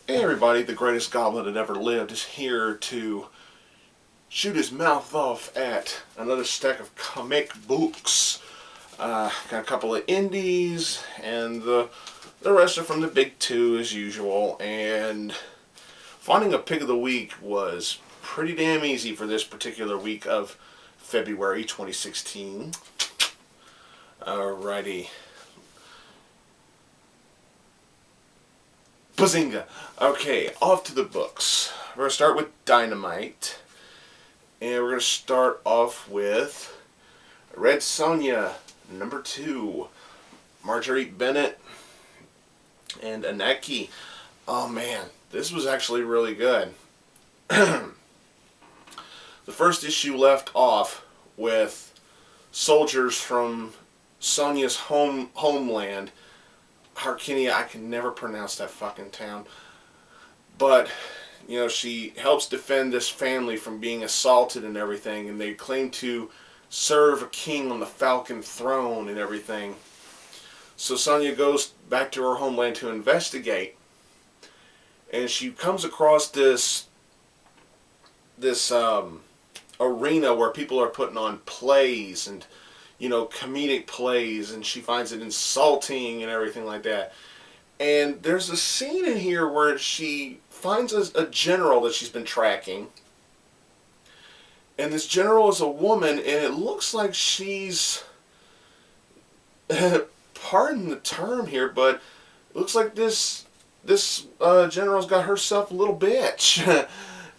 Hey everybody, the greatest goblin that ever lived is here to shoot his mouth off at another stack of comic books. Got a couple of indies, and the rest are from the big two as usual. And finding a pick of the week was pretty damn easy for this particular week of February 2016. Alrighty. Bazinga! Okay, off to the books. We're going to start with Dynamite. And we're going to start off with Red Sonja, number 2. Marjorie Bennett and Aneki. Oh man, this was actually really good. The first issue left off with soldiers from Sonja's homeland. Harkinia, I can never pronounce that fucking town. But, you know, she helps defend this family from being assaulted and everything, and they claim to serve a king on the Falcon throne and everything. So Sonja goes back to her homeland to investigate, and she comes across this arena where people are putting on plays and, you know, comedic plays, and she finds it insulting and everything like that. And there's a scene in here where she finds a general that she's been tracking, and this general is a woman, and it looks like she's pardon the term here, but it looks like this general's got herself a little bitch.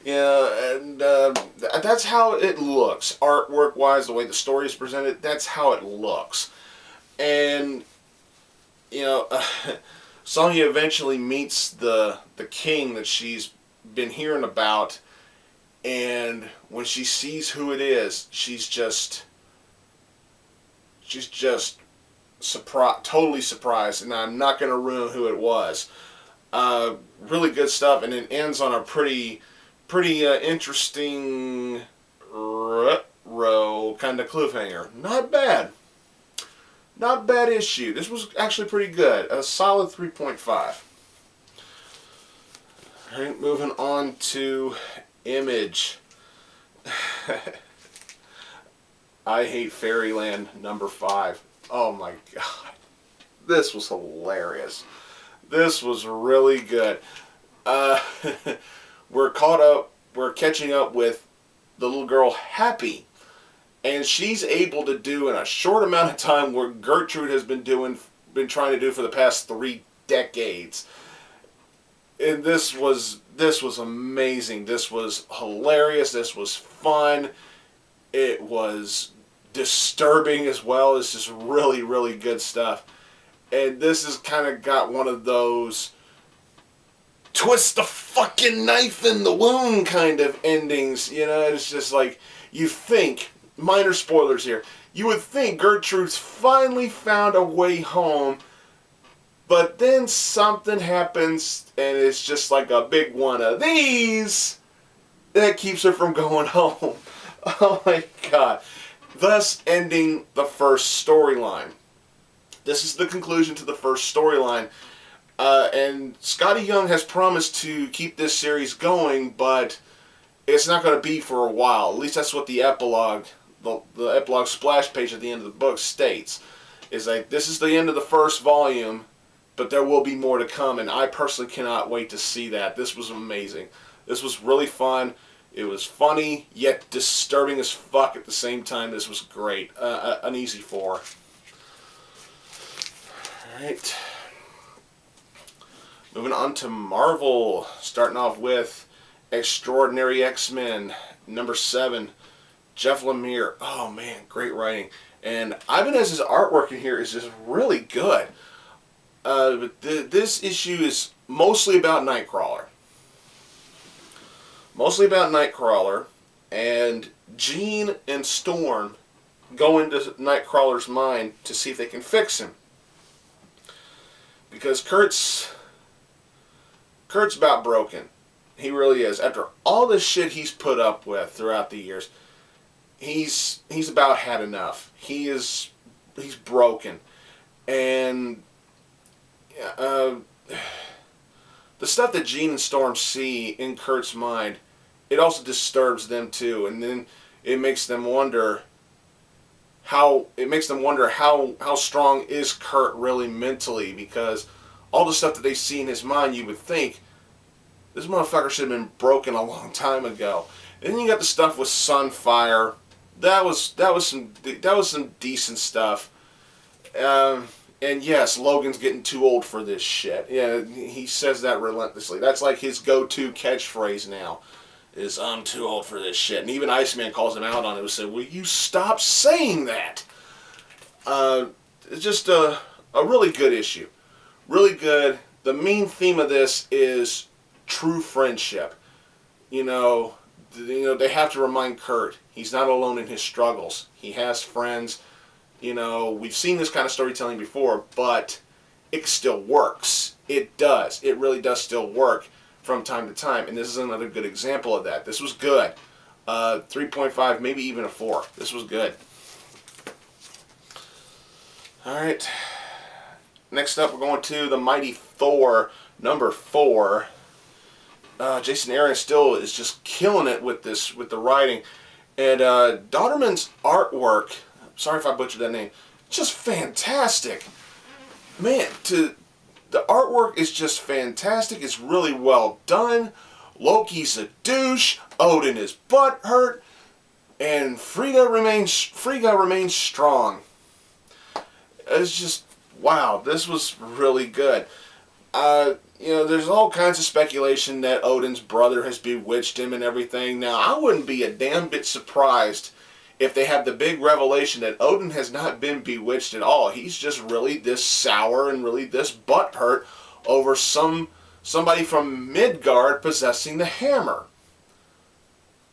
Yeah, and that's how it looks, artwork-wise, the way the story is presented, that's how it looks. And, you know, Sonja eventually meets the king that she's been hearing about, and when she sees who it is, she's just totally surprised, and I'm not going to ruin who it was. Really good stuff, and it ends on a pretty interesting row kind of cliffhanger. Not bad. Not bad issue. This was actually pretty good. A solid 3.5. Alright, moving on to Image. I Hate Fairyland, number 5. Oh my god. This was hilarious. This was really good. We're catching up with the little girl Happy, and she's able to do in a short amount of time what Gertrude has been trying to do for the past 3 decades. And this was amazing. This was hilarious. This was fun. It was disturbing as well. It's just really, really good stuff. And this has kind of got one of those twist the fucking knife in the wound kind of endings. You know, it's just like, you think, minor spoilers here, you would think Gertrude's finally found a way home, but then something happens and it's just like a big one of these that keeps her from going home. Oh my god. Thus ending the first storyline. This is the conclusion to the first storyline. And Scotty Young has promised to keep this series going, but it's not going to be for a while. At least that's what the epilogue, the epilogue splash page at the end of the book states. Is like, this is the end of the first volume, but there will be more to come, and I personally cannot wait to see that. This was amazing. This was really fun. It was funny, yet disturbing as fuck at the same time. This was great. An easy 4. Alright. Moving on to Marvel, starting off with Extraordinary X-Men, number 7, Jeff Lemire. Oh man, great writing. And Ibanez's artwork in here is just really good. But this issue is mostly about Nightcrawler. Mostly about Nightcrawler, and Jean and Storm go into Nightcrawler's mind to see if they can fix him. Because Kurt's about broken. He really is. After all the shit he's put up with throughout the years, he's about had enough. He's broken. And the the stuff that Jean and Storm see in Kurt's mind, it also disturbs them too, and then it makes them wonder how strong is Kurt really mentally, because all the stuff that they see in his mind, you would think this motherfucker should have been broken a long time ago. And then you got the stuff with Sunfire. That was some decent stuff. And yes, Logan's getting too old for this shit. Yeah, he says that relentlessly. That's like his go-to catchphrase now, is "I'm too old for this shit." And even Iceman calls him out on it and said, "Will you stop saying that?" It's just a really good issue. Really good. The main theme of this is true friendship. You know, they have to remind Kurt he's not alone in his struggles. He has friends. You know, we've seen this kind of storytelling before, but it still works. It does. It really does still work from time to time. And this is another good example of that. This was good. 3.5, maybe even a 4. This was good. Alright. Next up, we're going to the Mighty Thor, number 4. Jason Aaron still is just killing it with the writing. And Dodderman's artwork, sorry if I butchered that name, just fantastic. Man, the artwork is just fantastic. It's really well done. Loki's a douche. Odin is butthurt. And Frigga remains strong. It's just, wow, this was really good. You know, there's all kinds of speculation that Odin's brother has bewitched him and everything. Now, I wouldn't be a damn bit surprised if they have the big revelation that Odin has not been bewitched at all. He's just really this sour and really this butthurt over somebody from Midgard possessing the hammer.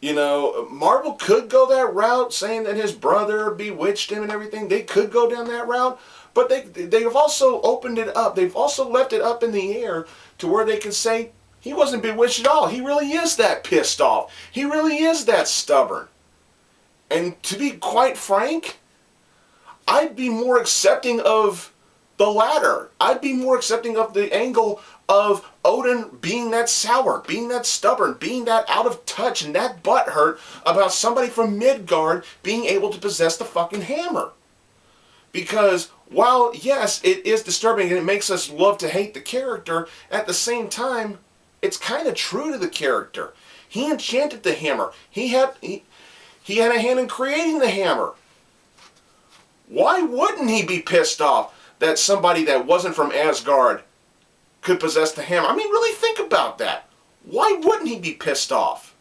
You know, Marvel could go that route, saying that his brother bewitched him and everything. They could go down that route. But they've also opened it up. They've also left it up in the air to where they can say, he wasn't bewitched at all. He really is that pissed off. He really is that stubborn. And to be quite frank, I'd be more accepting of the latter. I'd be more accepting of the angle of Odin being that sour, being that stubborn, being that out of touch and that butthurt about somebody from Midgard being able to possess the fucking hammer. Because while, yes, it is disturbing and it makes us love to hate the character, at the same time, it's kind of true to the character. He enchanted the hammer. He had a hand in creating the hammer. Why wouldn't he be pissed off that somebody that wasn't from Asgard could possess the hammer? I mean, really think about that. Why wouldn't he be pissed off?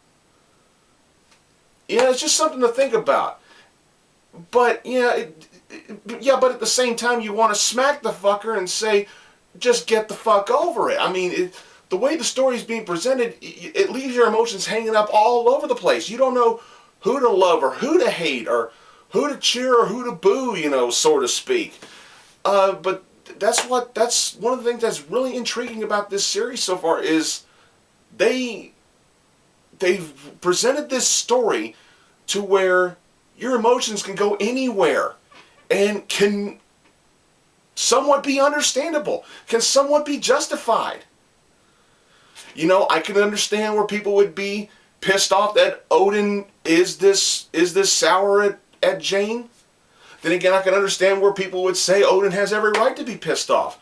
Yeah, it's just something to think about. But, but at the same time, you want to smack the fucker and say, just get the fuck over it. I mean, the way the story is being presented, it leaves your emotions hanging up all over the place. You don't know who to love or who to hate or who to cheer or who to boo, you know, so to speak. But that's one of the things that's really intriguing about this series so far is they've presented this story to where your emotions can go anywhere and can somewhat be understandable, can somewhat be justified. You know, I can understand where people would be pissed off that Odin is this sour at Jane. Then again, I can understand where people would say Odin has every right to be pissed off.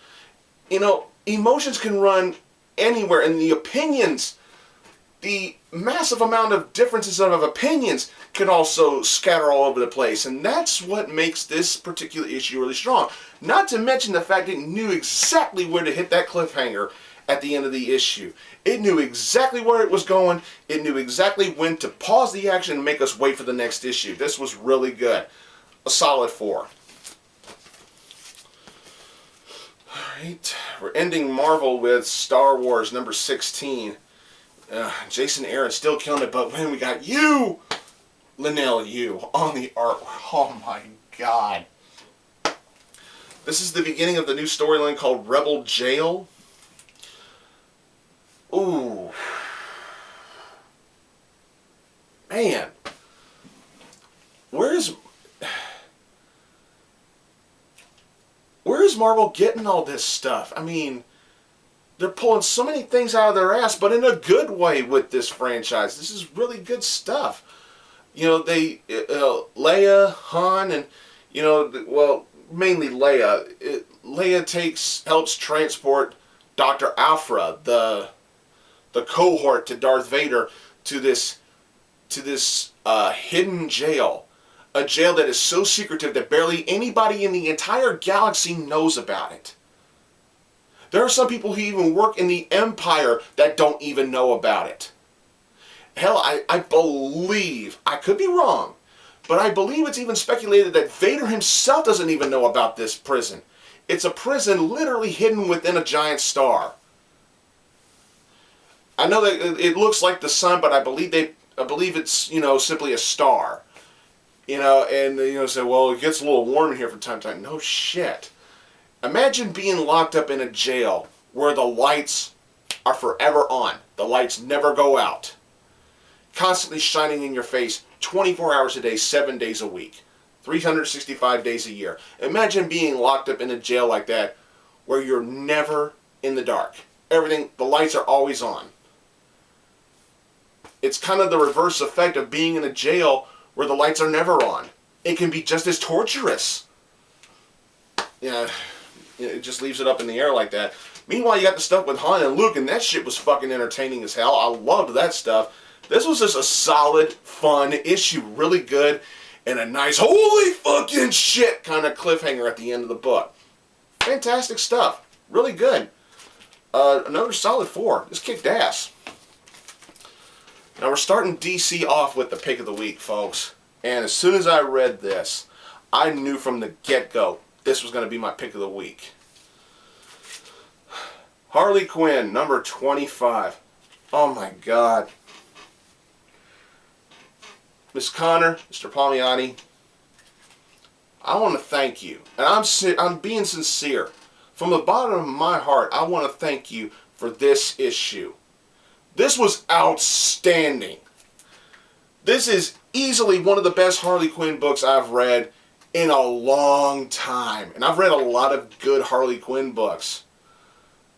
You know, emotions can run anywhere, and the opinions, the massive amount of differences of opinions can also scatter all over the place, and that's what makes this particular issue really strong. Not to mention the fact it knew exactly where to hit that cliffhanger at the end of the issue. It knew exactly where it was going. It knew exactly when to pause the action and make us wait for the next issue. This was really good. A solid 4. Alright, we're ending Marvel with Star Wars number 16. Jason Aaron still killing it, but when we got you, Linnell Yu, on the art. Oh my god. This is the beginning of the new storyline called Rebel Jail. Ooh. Man. Where is Marvel getting all this stuff? I mean, they're pulling so many things out of their ass, but in a good way with this franchise. This is really good stuff. You know, they, Leia, Han, and, you know, well, mainly Leia. Leia helps transport Dr. Aphra, the cohort to Darth Vader, to this hidden jail. A jail that is so secretive that barely anybody in the entire galaxy knows about it. There are some people who even work in the Empire that don't even know about it. Hell, I believe, I could be wrong, but I believe it's even speculated that Vader himself doesn't even know about this prison. It's a prison literally hidden within a giant star. I know that it looks like the sun, but I believe it's, you know, simply a star. You know, and, you know, say, well, it gets a little warm in here from time to time. No shit. Imagine being locked up in a jail where the lights are forever on. The lights never go out. Constantly shining in your face 24 hours a day, 7 days a week. 365 days a year. Imagine being locked up in a jail like that where you're never in the dark. Everything, the lights are always on. It's kind of the reverse effect of being in a jail where the lights are never on. It can be just as torturous. Yeah, it just leaves it up in the air like that. Meanwhile, you got the stuff with Han and Luke, and that shit was fucking entertaining as hell. I loved that stuff. This was just a solid, fun issue. Really good. And a nice, holy fucking shit kind of cliffhanger at the end of the book. Fantastic stuff. Really good. Another solid 4. This kicked ass. Now we're starting DC off with the pick of the week, folks. And as soon as I read this, I knew from the get-go this was going to be my pick of the week. Harley Quinn, number 25. Oh my God. Miss Connor, Mr. Palmiani, I want to thank you. And I'm being sincere. From the bottom of my heart, I want to thank you for this issue. This was outstanding. This is easily one of the best Harley Quinn books I've read in a long time. And I've read a lot of good Harley Quinn books.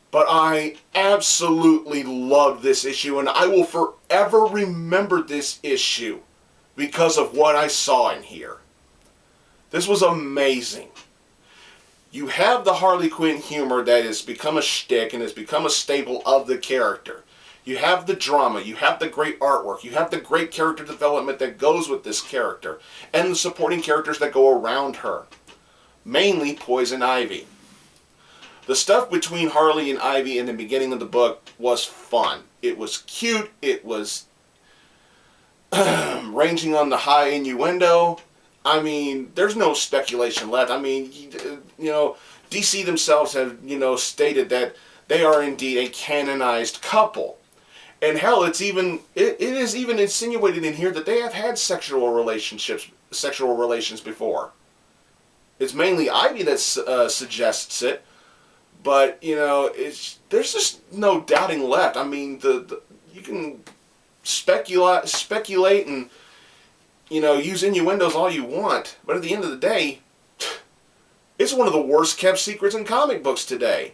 But I absolutely love this issue, and I will forever remember this issue because of what I saw in here. This was amazing. You have the Harley Quinn humor that has become a shtick and has become a staple of the character. You have the drama, you have the great artwork, you have the great character development that goes with this character, and the supporting characters that go around her. Mainly Poison Ivy. The stuff between Harley and Ivy in the beginning of the book was fun. It was cute, it was ranging on the high innuendo. I mean, there's no speculation left. I mean, you know, DC themselves have, you know, stated that they are indeed a canonized couple. And hell, it is even insinuated in here that they have had sexual relations before. It's mainly Ivy that suggests it, but you know, there's just no doubting left. I mean, you can speculate and, you know, use innuendos all you want, but at the end of the day, it's one of the worst kept secrets in comic books today.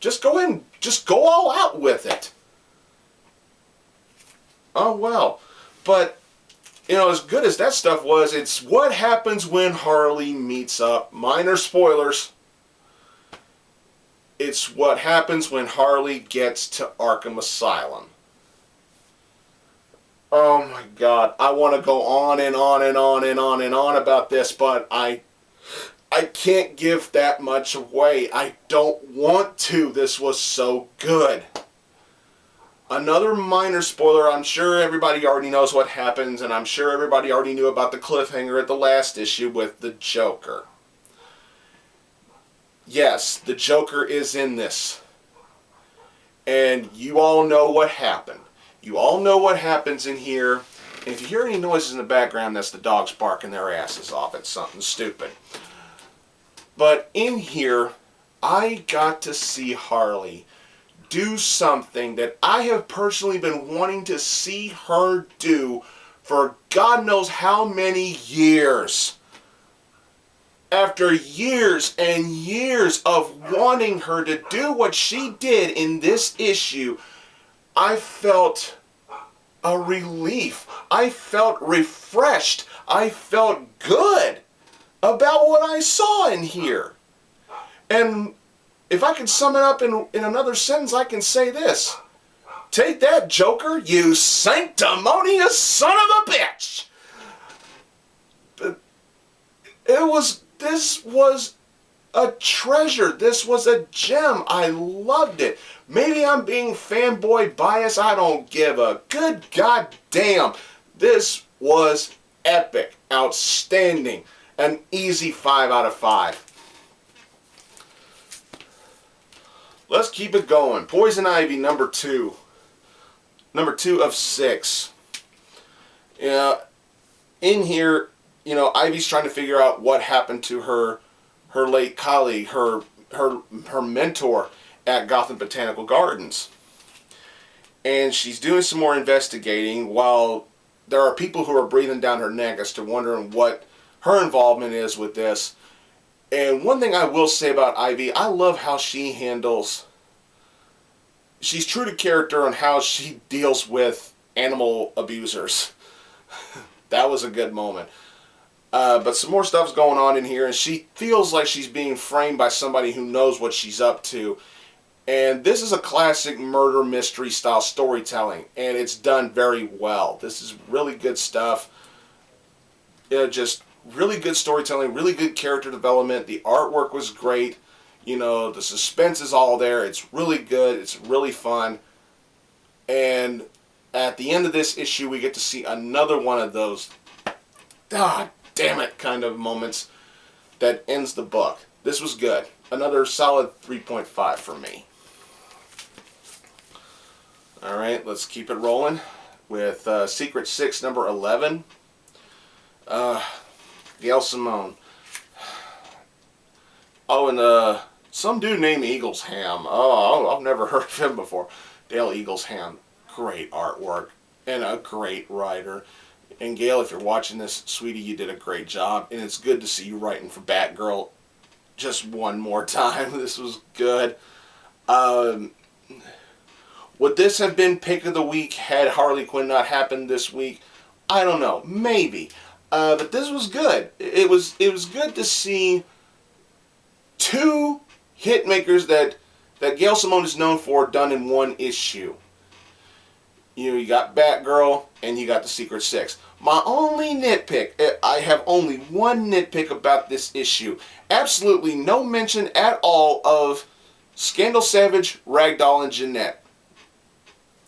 Just go in, just go all out with it. Oh well, but you know, as good as that stuff was, it's what happens when Harley meets up. Minor spoilers. It's what happens when Harley gets to Arkham Asylum. Oh my God, I want to go on and on and on and on and on about this, but I can't give that much away. I don't want to. This was so good. Another minor spoiler, I'm sure everybody already knows what happens, and I'm sure everybody already knew about the cliffhanger at the last issue with the Joker. Yes, the Joker is in this. And you all know what happened. You all know what happens in here. And if you hear any noises in the background, that's the dogs barking their asses off at something stupid. But in here, I got to see Harley do something that I have personally been wanting to see her do for God knows how many years. after years and years of wanting her to do what she did in this issue, I felt a relief. I felt refreshed. I felt good about what I saw in here. And if I could sum it up in another sentence, I can say this. Take that, Joker, you sanctimonious son of a bitch! This was a treasure. This was a gem. I loved it. Maybe I'm being fanboy biased. I don't give a good goddamn. This was epic. Outstanding. An easy 5 out of 5. Let's keep it going. Poison Ivy number 2. Number 2 of 6. Yeah, in here, you know, Ivy's trying to figure out what happened to her late colleague, her mentor at Gotham Botanical Gardens. And she's doing some more investigating while there are people who are breathing down her neck as to wondering what her involvement is with this. And one thing I will say about Ivy, I love how she handles... She's true to character on how she deals with animal abusers. That was a good moment. But some more stuff's going on in here, and she feels like she's being framed by somebody who knows what she's up to. And this is a classic murder mystery style storytelling, and it's done very well. This is really good stuff. Just really good storytelling, really good character development. The artwork was great. You know, the suspense is all there. It's really good. It's really fun. And at the end of this issue, we get to see another one of those damn it kind of moments that ends the book. This was good. Another solid 3.5 for me. Alright, let's keep it rolling with Secret 6 number 11. Gail Simone. Oh, and some dude named Eaglesham. Oh, I've never heard of him before. Dale Eaglesham. Great artwork and a great writer. And Gail, if you're watching this, sweetie, you did a great job. And it's good to see you writing for Batgirl just one more time. This was good. Would this have been pick of the week had Harley Quinn not happened this week? I don't know. Maybe. But this was good. It was good to see two hit makers that Gail Simone is known for done in one issue. You know, you got Batgirl and you got the Secret 6. My only nitpick, I have only one nitpick about this issue. Absolutely no mention at all of Scandal Savage, Ragdoll, and Jeanette.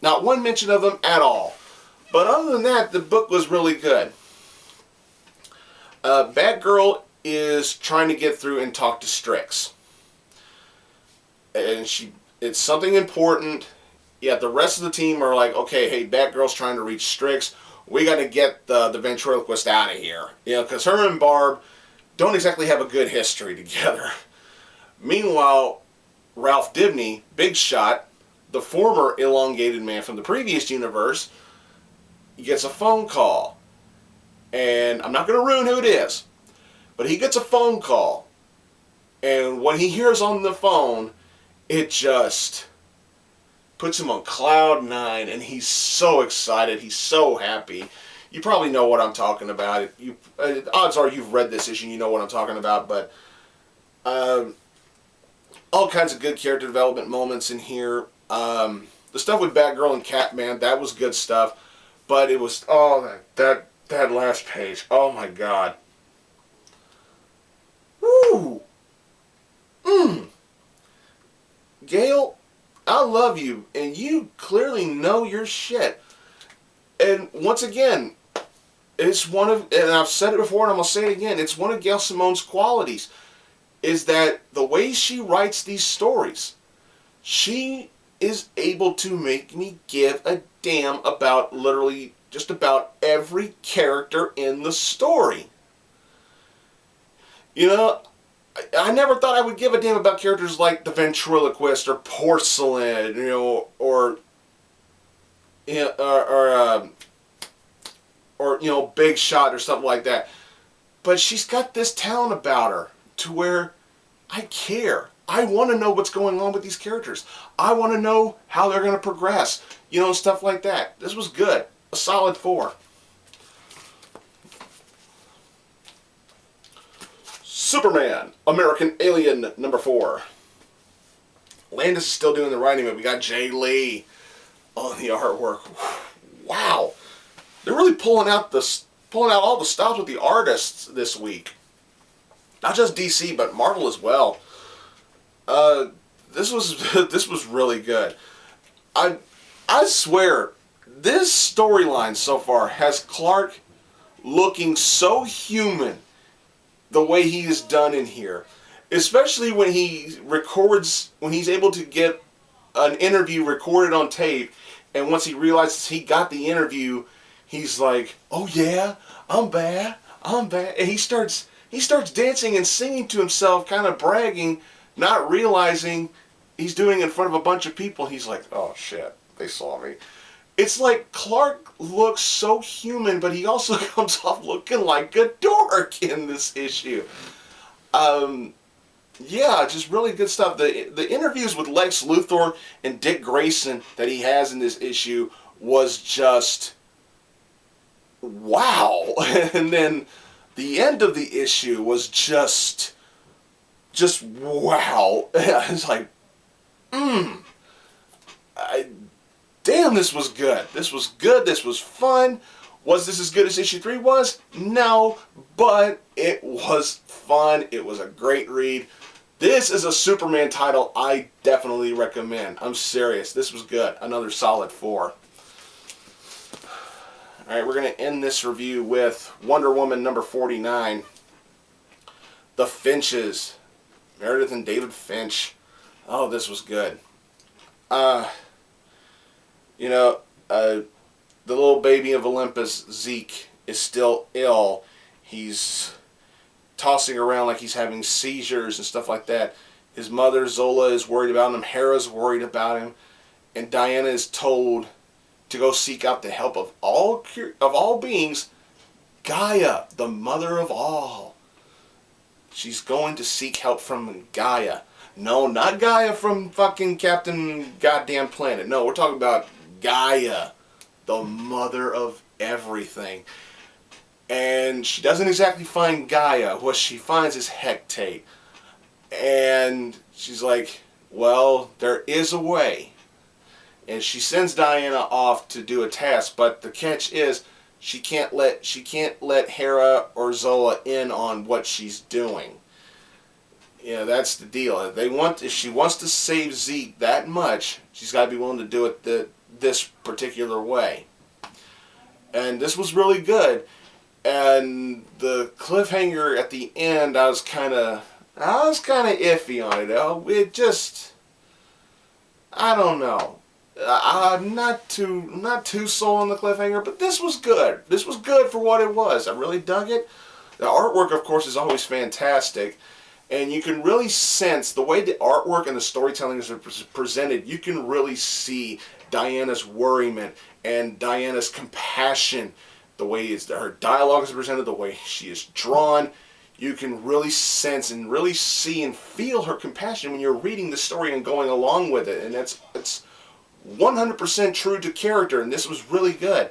Not one mention of them at all. But other than that, the book was really good. Batgirl is trying to get through and talk to Strix. And it's something important. Yet the rest of the team are like, okay, hey, Batgirl's trying to reach Strix. We got to get the ventriloquist out of here. You know, because her and Barb don't exactly have a good history together. Meanwhile, Ralph Dibny, Big Shot, the former elongated man from the previous universe, gets a phone call. And I'm not going to ruin who it is. But he gets a phone call. And what he hears on the phone, it just puts him on cloud 9, and he's so excited. He's so happy. You probably know what I'm talking about. Odds are you've read this issue, you know what I'm talking about. But all kinds of good character development moments in here. The stuff with Batgirl and Catman, that was good stuff. But it was, that last page. Oh my God. Woo! Gail, I love you, and you clearly know your shit. And once again, it's one of, and I've said it before and I'm going to say it again, it's one of Gail Simone's qualities, is that the way she writes these stories, she is able to make me give a damn about literally just about every character in the story. You know, I never thought I would give a damn about characters like the ventriloquist or Porcelain, you know, or you know, Big Shot or something like that. But she's got this talent about her. to where I care. I want to know what's going on with these characters. I want to know how they're going to progress. You know, stuff like that. This was good. A solid 4. Superman, American Alien, number 4. Landis is still doing the writing, but we got Jay Lee on the artwork. Wow. They're really pulling out all the stops with the artists this week. Not just DC, but Marvel as well. This was really good. I swear, this storyline so far has Clark looking so human the way he is done in here. Especially when he records, when he's able to get an interview recorded on tape, and once he realizes he got the interview, he's like, oh yeah, I'm bad. And he starts dancing and singing to himself, kind of bragging, not realizing he's doing it in front of a bunch of people. He's like, oh shit, they saw me. It's like Clark looks so human, but he also comes off looking like a dork in this issue. Yeah, just really good stuff. The interviews with Lex Luthor and Dick Grayson that he has in this issue was just wow. And then the end of the issue was just wow. It's like, damn, this was good. This was good. This was fun. Was this as good as issue 3 was? No, but it was fun. It was a great read. This is a Superman title I definitely recommend. I'm serious. This was good. Another solid 4. Alright, we're going to end this review with Wonder Woman number 49. The Finches. Meredith and David Finch. Oh, this was good. The little baby of Olympus, Zeke, is still ill. He's tossing around like he's having seizures and stuff like that. His mother, Zola, is worried about him. Hera's worried about him. And Diana is told to go seek out the help of all beings, Gaia, the mother of all. She's going to seek help from Gaia. No, not Gaia from fucking Captain Goddamn Planet. No, we're talking about Gaia, the mother of everything. And she doesn't exactly find Gaia. What she finds is Hecate. And she's like, well, there is a way. And she sends Diana off to do a task, but the catch is she can't let Hera or Zola in on what she's doing. Yeah, that's the deal. If she wants to save Zeke that much, she's got to be willing to do it this particular way. And this was really good. And the cliffhanger at the end, I was kind of iffy on it. I don't know. I'm not too sold on the cliffhanger, but this was good. This was good for what it was. I really dug it. The artwork, of course, is always fantastic. And you can really sense the way the artwork and the storytelling is presented. You can really see Diana's worriment and Diana's compassion. The way her dialogue is presented, the way she is drawn. You can really sense and really see and feel her compassion when you're reading the story and going along with it. And it's 100% true to character, and this was really good.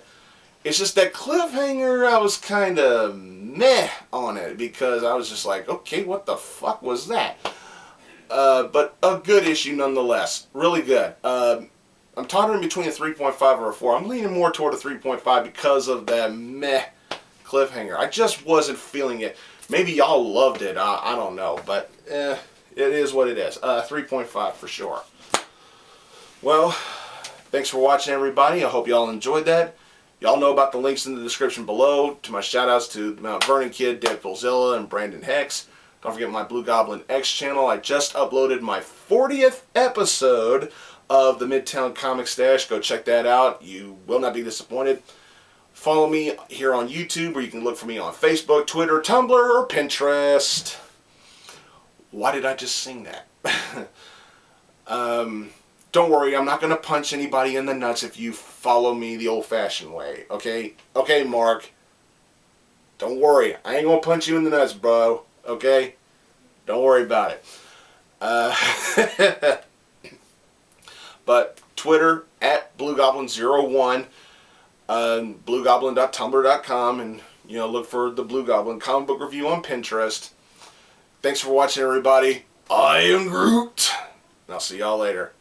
It's just that cliffhanger, I was kind of meh on it, because I was just like, okay, what the fuck was that? But a good issue nonetheless. Really good. I'm tottering between a 3.5 or a 4. I'm leaning more toward a 3.5 because of that meh cliffhanger. I just wasn't feeling it. Maybe y'all loved it. I don't know. But it is what it is. 3.5 for sure. Well, thanks for watching, everybody. I hope y'all enjoyed that. Y'all know about the links in the description below to my shoutouts to TheMtVernonKid, Deadpoolzilla, and Brandon Hex. Don't forget my Blugoblin X channel. I just uploaded my 40th episode of the Midtown Comic Stash. Go check that out. You will not be disappointed. Follow me here on YouTube, or you can look for me on Facebook, Twitter, Tumblr, or Pinterest. Why did I just sing that? Don't worry, I'm not going to punch anybody in the nuts if you follow me the old-fashioned way, okay? Okay, Mark. Don't worry, I ain't going to punch you in the nuts, bro, okay? Don't worry about it. But Twitter at Blugoblin01, blugoblin.tumblr.com, and look for the Blue Goblin comic book review on Pinterest. Thanks for watching, everybody. I am Groot. And I'll see y'all later.